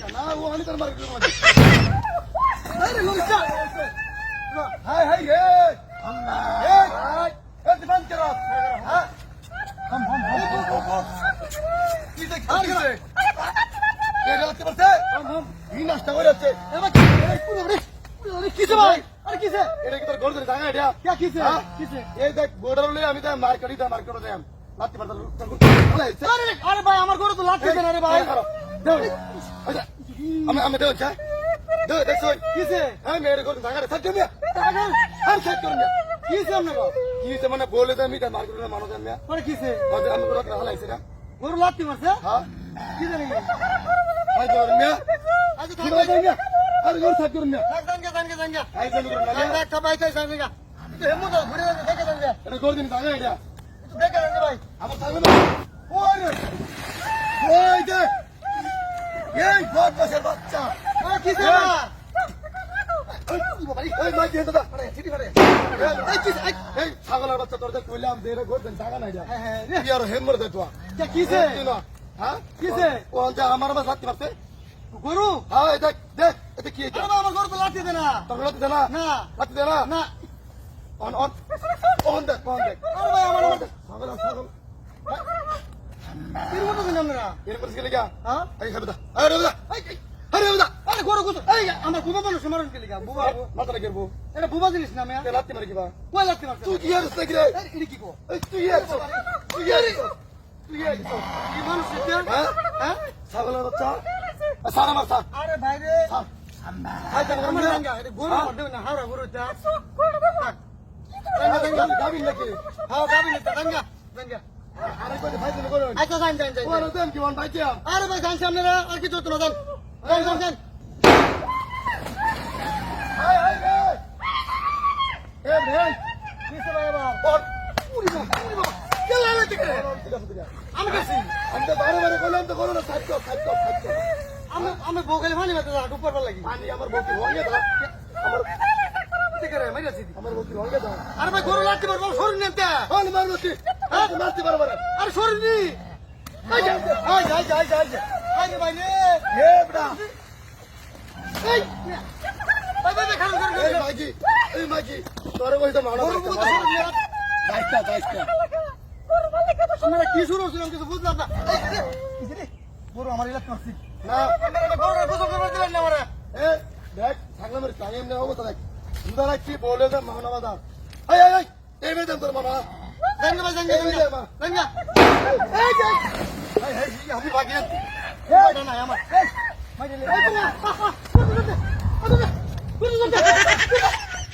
না ও আমি তোর মার আরে লুচা হাই হাই রে আল্লাহ এই দিবান করো হ্যাঁ হাম কি দেখ কি রে কে রাতে বলছে হাম এই নষ্ট হয়ে যাচ্ছে এবার কিসে ভাই আরে কিসে এটা কি তোর গোল ধরে জায়গা এটা কি কিসে কিসে এই দেখ বর্ডার লই আমি তো মার্কেটই দা মার্কেটে যাই লাত্তি মারতে আরে আরে ভাই আমার গরু তো লাত্তি দেন আরে ভাই আমি দেও চা দে দেখছো কিসে হ্যাঁ মেরে গরু জায়গা ছাড় দিও আমি ছাড় করব কিসে আমনে কিসে মানে বলে দে আমি তো মার্কেটে মানুষ আমি আরে কিসে ওদের আমি গরু হালাইছে না গরু লাত্তি মারছে হ্যাঁ কি জানি ভাই তোর মিয়া আজ তো আরে গরু ছাড় করব না জানগে আই জানি করব না একটা বাইক আই জানগে তো হেমু তো ঘুরে দেখে জানগে এটা গরু দিন জায়গা এটা তো দেখে জানগে ভাই আমার থাকবে না ওরে ওই দে এই বড় বসের বাচ্চা আরে কি রে এই মাই দিয়ে দাদা আরে চিঠি করে এই কি এই ছাগলের বাচ্চা তোর দেখ কইলাম দে রে গরু দিন জায়গা নাই হ্যাঁ হ্যাঁ কি আর হেমর দে তো কিসে হ্যাঁ কিসে ও যা আমার বাস লাত্তি মারতে গরু হ্যাঁ দেখ দেখ এটা কি এটা আমার গরু তো লাত্তি দে না তোর লাত্তি দে না না লাত্তি দে না না অন দেখ আরে ভাই আমার ছাগল এর মতো দিন আমরা এর পর গেলে গা হ্যাঁ এই খাবে দা আরে দাদা আরে দাদা আরে গরু গরু এই আমার বুবা মানুষ মারন গেলে গা বুবা মাথা লাগে বুবা এটা বুবা জিনিস না আমি লাত্তি মারি কিবা কই লাত্তি মারছ তুই কি আর দেখি রে এটা কি কো তুই কি মানুষ এটা হ্যাঁ ছাগলের বাচ্চা সারা মারছা আরে ভাই রে আই তা আমার রাঙ্গা এটা গরু মারবে না হাওড়া গরু এটা রাঙ্গা গাবিন নাকি হ্যাঁ গাবিন এটা রাঙ্গা আরে কই ভাই তুমি করো আচ্ছা যান ওরা দেন কি ওন ভাই কি আরে ভাই যান সামনে আর কি চলতো না যান হাই রে এ ভাই কিসে ভাই বাবা পুরি বাবা কে লালে টিকে আমি গেছি আমি তো বারে কইলাম তো করো না সাইড আমি বগলে পানি মারতে যা উপর লাগি পানি আমার বকি হয়ে গেল আমার টিকে রে মাইরাছি আমার বকি হয়ে গেল আরে ভাই গরু লাত্তি মারবো শরীর নেতে হল মারবি মারতে পারবো আরে শরীর নি যাই আরে ভাই রে হে বড়া এই ভাই খান করে এই মাগি তোরে কইতা মানা যাইতা গরু বলে কত আমরা কি শুরু হচ্ছিল কিছু বুঝলাম না এই রে গরু আমার ইলাকা করছি না গরু গোসল করে দিলেন না আমারে এ দেখ ছাগলা মেরে টাইম না হবে তো দেখ সুন্দর কি বলে দে মানা বাদা এই মেদন তোর মামা জাঙ্গা এই আমি বাকি না আমার